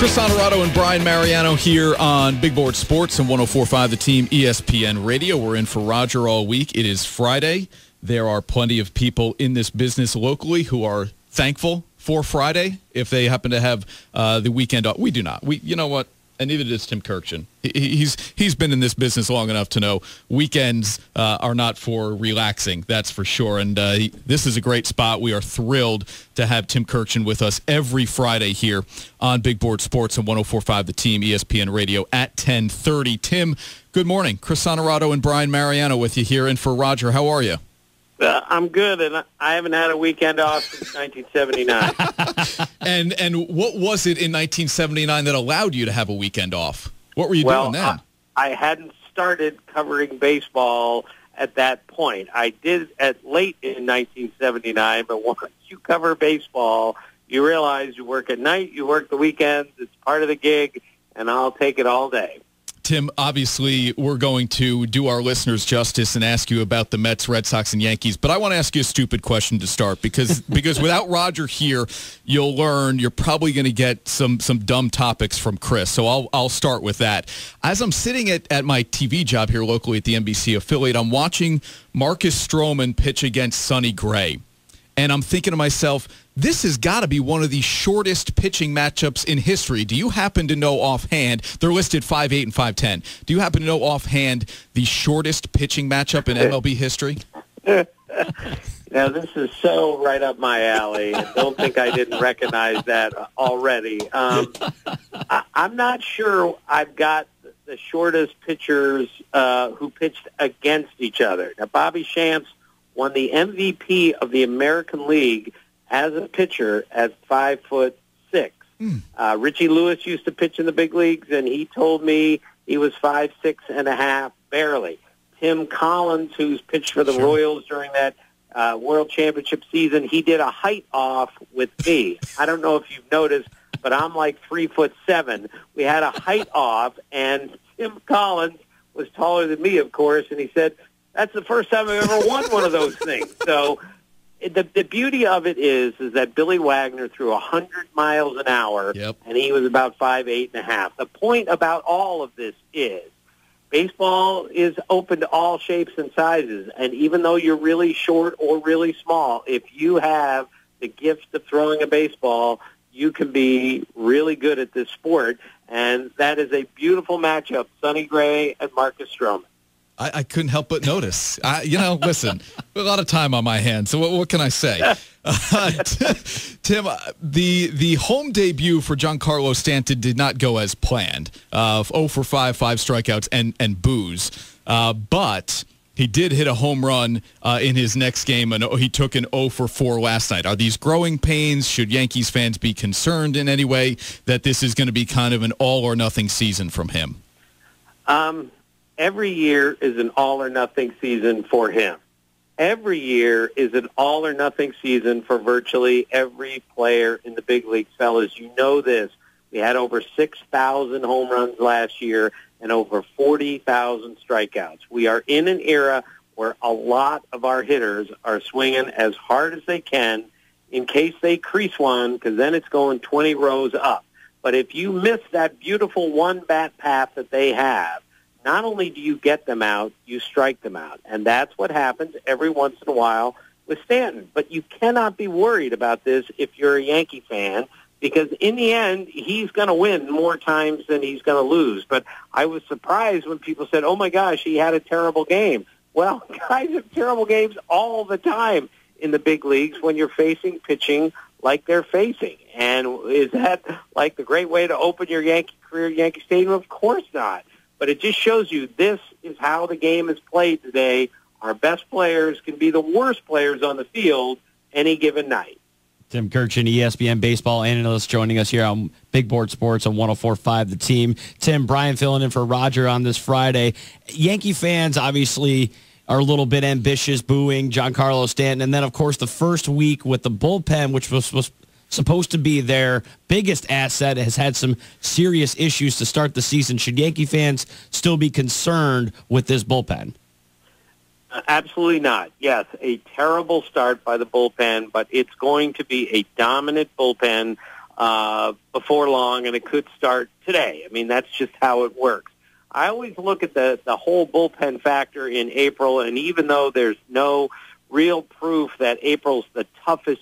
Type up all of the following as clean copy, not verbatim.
Chris Honorado and Brian Mariano here on Big Board Sports and 104.5 The Team ESPN Radio. We're in for Roger all week. It is Friday. There are plenty of people in this business locally who are thankful for Friday if they happen to have the weekend off. We do not. You know what? And neither does Tim Kurkjian. He's been in this business long enough to know weekends are not for relaxing, that's for sure. And this is a great spot. We are thrilled to have Tim Kurkjian with us every Friday here on Big Board Sports and 104.5 The Team ESPN Radio at 10:30. Tim, good morning. Chris Honorado and Brian Mariano with you here. And for Roger, how are you? I'm good, and I haven't had a weekend off since 1979. And what was it in 1979 that allowed you to have a weekend off? What were you doing then? I hadn't started covering baseball at that point. I did at late in 1979, but once you cover baseball, you realize you work at night, you work the weekends, it's part of the gig, and I'll take it all day. Tim, obviously, we're going to do our listeners justice and ask you about the Mets, Red Sox, and Yankees. But I want to ask you a stupid question to start because without Roger here, you'll learn you're probably going to get some dumb topics from Chris. So I'll start with that. As I'm sitting at my TV job here locally at the NBC affiliate, I'm watching Marcus Stroman pitch against Sonny Gray. And I'm thinking to myself, this has got to be one of the shortest pitching matchups in history. Do you happen to know offhand, they're listed 5'8" and 5'10". Do you happen to know offhand the shortest pitching matchup in MLB history? Now, this is so right up my alley. I don't think I didn't recognize that already. I'm not sure I've got the shortest pitchers who pitched against each other. Now, Bobby Shantz won the MVP of the American League as a pitcher at 5'6". Richie Lewis used to pitch in the big leagues, and he told me he was 5'6.5", barely. Tim Collins, who's pitched for the Royals during that World Championship season, he did a height off with me. I don't know if you've noticed, but I'm like 3'7". We had a height off, and Tim Collins was taller than me, of course, and he said, "That's the first time I've ever won one of those things." So the beauty of it is that Billy Wagner threw 100 miles an hour, and he was about 5'8.5". The point about all of this is baseball is open to all shapes and sizes, and even though you're really short or really small, if you have the gift of throwing a baseball, you can be really good at this sport, and that is a beautiful matchup, Sonny Gray and Marcus Stroman. I couldn't help but notice. Listen, a lot of time on my hands, so what can I say? Tim, the home debut for Giancarlo Stanton did not go as planned. 0 for 5 strikeouts, and boos. But he did hit a home run in his next game, and he took an 0 for 4 last night. Are these growing pains? Should Yankees fans be concerned in any way that this is going to be kind of an all-or-nothing season from him? Every year is an all-or-nothing season for him. Every year is an all-or-nothing season for virtually every player in the big leagues. Fellas, you know this. We had over 6,000 home runs last year and over 40,000 strikeouts. We are in an era where a lot of our hitters are swinging as hard as they can in case they crease one, because then it's going 20 rows up. But if you miss that beautiful one-bat path that they have, not only do you get them out, you strike them out. And that's what happens every once in a while with Stanton. But you cannot be worried about this if you're a Yankee fan, because in the end, he's going to win more times than he's going to lose. But I was surprised when people said, "Oh, my gosh, he had a terrible game." Well, guys have terrible games all the time in the big leagues when you're facing pitching like they're facing. And is that like the great way to open your Yankee career at Yankee Stadium? Of course not. But it just shows you this is how the game is played today. Our best players can be the worst players on the field any given night. Tim Kurkjian, ESPN baseball analyst, joining us here on Big Board Sports on 104.5 The Team. Tim, Brian filling in for Roger on this Friday. Yankee fans obviously are a little bit ambitious, booing Giancarlo Stanton. And then, of course, the first week with the bullpen, which was supposed to be their biggest asset, has had some serious issues to start the season. Should Yankee fans still be concerned with this bullpen? Absolutely not. Yes, a terrible start by the bullpen, but it's going to be a dominant bullpen before long, and it could start today. I mean, that's just how it works. I always look at the whole bullpen factor in April, and even though there's no real proof that April's the toughest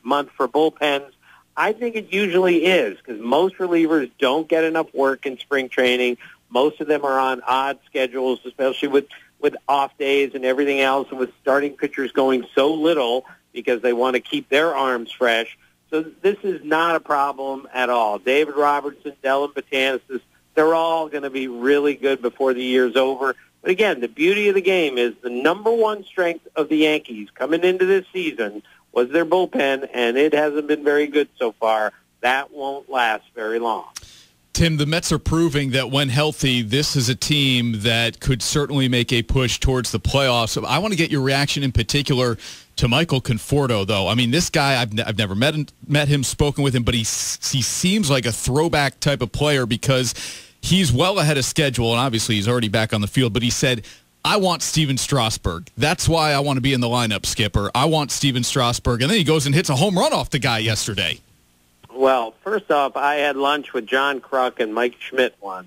month for bullpens, I think it usually is, because most relievers don't get enough work in spring training. Most of them are on odd schedules, especially with off days and everything else, and with starting pitchers going so little because they want to keep their arms fresh. So this is not a problem at all. David Robertson, Dellin Betances, they're all going to be really good before the year's over. But again, the beauty of the game is the number one strength of the Yankees coming into this season was their bullpen, and it hasn't been very good so far. That won't last very long. Tim, the Mets are proving that when healthy, this is a team that could certainly make a push towards the playoffs. I want to get your reaction in particular to Michael Conforto, though. I mean, this guy, I've never met him, spoken with him, but he seems like a throwback type of player because he's well ahead of schedule, and obviously he's already back on the field, but he said, I want Steven Strasburg. That's why I want to be in the lineup, Skipper. I want Steven Strasburg. And then he goes and hits a home run off the guy yesterday. Well, first off, I had lunch with John Kruk and Mike Schmidt once.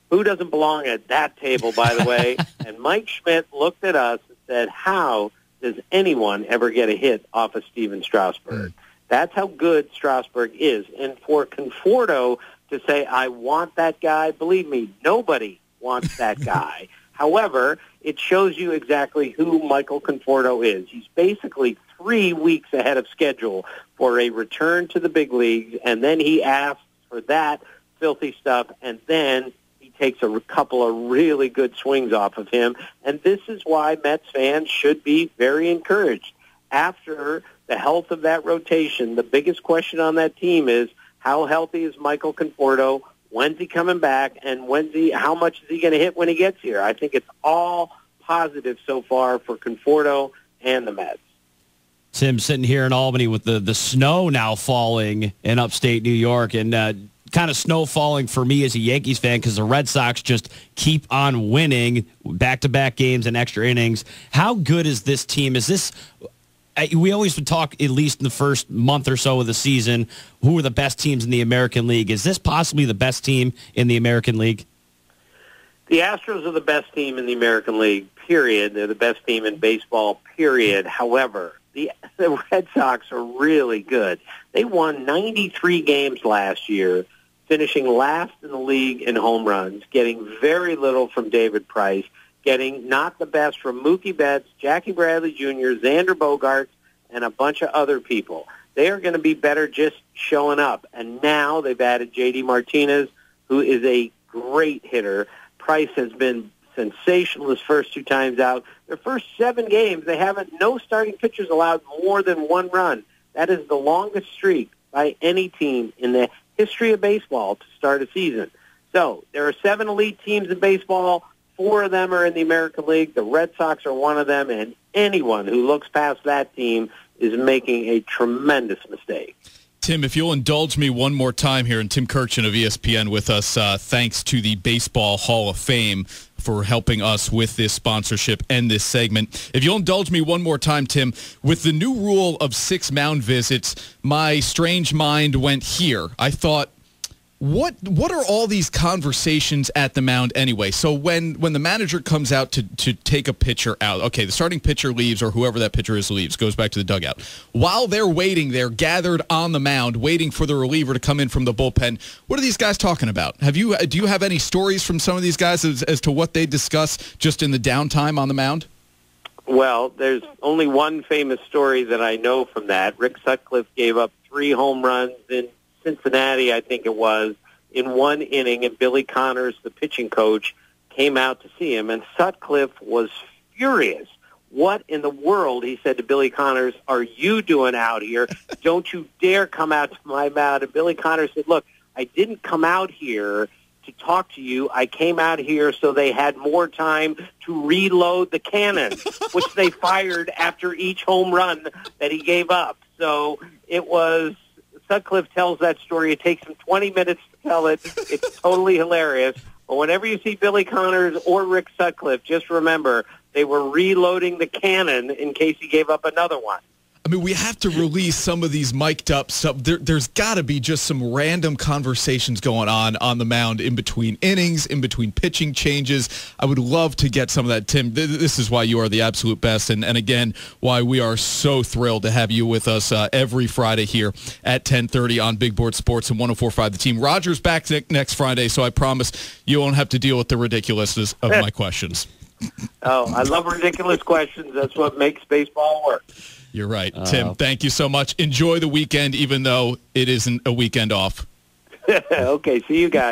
Who doesn't belong at that table, by the way? And Mike Schmidt looked at us and said, how does anyone ever get a hit off of Steven Strasburg? That's how good Strasburg is. And for Conforto to say, I want that guy, believe me, nobody wants that guy. However, it shows you exactly who Michael Conforto is. He's basically 3 weeks ahead of schedule for a return to the big leagues, and then he asks for that filthy stuff, and then he takes a couple of really good swings off of him. And this is why Mets fans should be very encouraged. After the health of that rotation, the biggest question on that team is, how healthy is Michael Conforto? When's he coming back, and how much is he going to hit when he gets here? I think it's all positive so far for Conforto and the Mets. Tim, sitting here in Albany with the snow now falling in upstate New York, and kind of snow falling for me as a Yankees fan because the Red Sox just keep on winning back-to-back games and extra innings. How good is this team? Is this... We always would talk, at least in the first month or so of the season, who are the best teams in the American League. Is this possibly the best team in the American League? The Astros are the best team in the American League, period. They're the best team in baseball, period. However, the Red Sox are really good. They won 93 games last year, finishing last in the league in home runs, getting very little from David Price, getting not the best from Mookie Betts, Jackie Bradley Jr., Xander Bogaerts, and a bunch of other people. They are going to be better just showing up. And now they've added J.D. Martinez, who is a great hitter. Price has been sensational his first 2 times out. Their first 7 games, no starting pitchers allowed more than 1 run. That is the longest streak by any team in the history of baseball to start a season. So there are 7 elite teams in baseball. 4 of them are in the American League. The Red Sox are one of them, and anyone who looks past that team is making a tremendous mistake. Tim, if you'll indulge me one more time here, and Tim Kurkjian of ESPN with us, thanks to the Baseball Hall of Fame for helping us with this sponsorship and this segment. If you'll indulge me one more time, Tim, with the new rule of 6 mound visits, my strange mind went here. I thought, What are all these conversations at the mound anyway? So when the manager comes out to take a pitcher out, okay, the starting pitcher leaves or whoever that pitcher is leaves, goes back to the dugout. While they're waiting, they're gathered on the mound waiting for the reliever to come in from the bullpen. What are these guys talking about? Do you have any stories from some of these guys as to what they discuss just in the downtime on the mound? Well, there's only one famous story that I know from that. Rick Sutcliffe gave up 3 home runs in Cincinnati, I think it was, in 1 inning, and Billy Connors, the pitching coach, came out to see him, and Sutcliffe was furious. What in the world, he said to Billy Connors, are you doing out here? Don't you dare come out to my mound. And Billy Connors said, look, I didn't come out here to talk to you. I came out here so they had more time to reload the cannon, which they fired after each home run that he gave up. So it was... Sutcliffe tells that story. It takes him 20 minutes to tell it. It's totally hilarious. But whenever you see Billy Connors or Rick Sutcliffe, just remember they were reloading the cannon in case he gave up another one. I mean, we have to release some of these mic'd up stuff. There's got to be just some random conversations going on the mound in between innings, in between pitching changes. I would love to get some of that, Tim. This is why you are the absolute best, and again, why we are so thrilled to have you with us every Friday here at 10:30 on Big Board Sports and 104.5 The Team. Roger's back next Friday, so I promise you won't have to deal with the ridiculousness of my questions. Oh, I love ridiculous questions. That's what makes baseball work. You're right. Tim, thank you so much. Enjoy the weekend, even though it isn't a weekend off. Okay, see you guys.